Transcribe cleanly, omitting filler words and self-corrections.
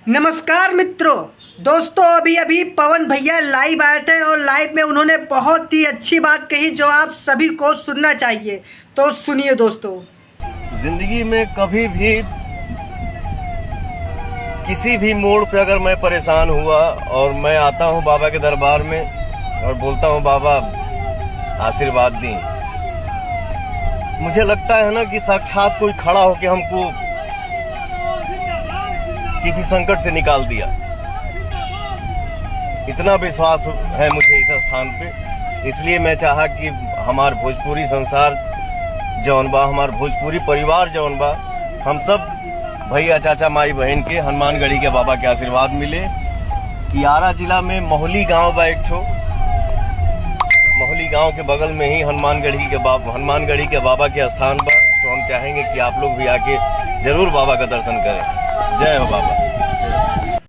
नमस्कार मित्रों, दोस्तों अभी अभी पवन भैया लाइव आए थे और लाइव में उन्होंने बहुत ही अच्छी बात कही जो आप सभी को सुनना चाहिए। तो सुनिए दोस्तों। जिंदगी में कभी भी किसी भी मोड़ पे अगर मैं परेशान हुआ और मैं आता हूँ बाबा के दरबार में और बोलता हूँ बाबा आशीर्वाद दी, मुझे लगता है ना कि साक्षात कोई खड़ा होकर हमको किसी संकट से निकाल दिया। इतना विश्वास है मुझे इस स्थान पे, इसलिए मैं चाहा कि हमार भोजपुरी संसार जौन बा, हमार भोजपुरी परिवार जौन बा, हम सब भैया चाचा माई बहन के हनुमानगढ़ी के बाबा के आशीर्वाद मिले। आरा जिला में मोहली गांव बा, एक ठो मोहली गांव के बगल में ही हनुमानगढ़ी के बाबा के स्थान बा। तो हम चाहेंगे कि आप लोग भी आके जरूर बाबा का दर्शन करें। जय हो बाबा।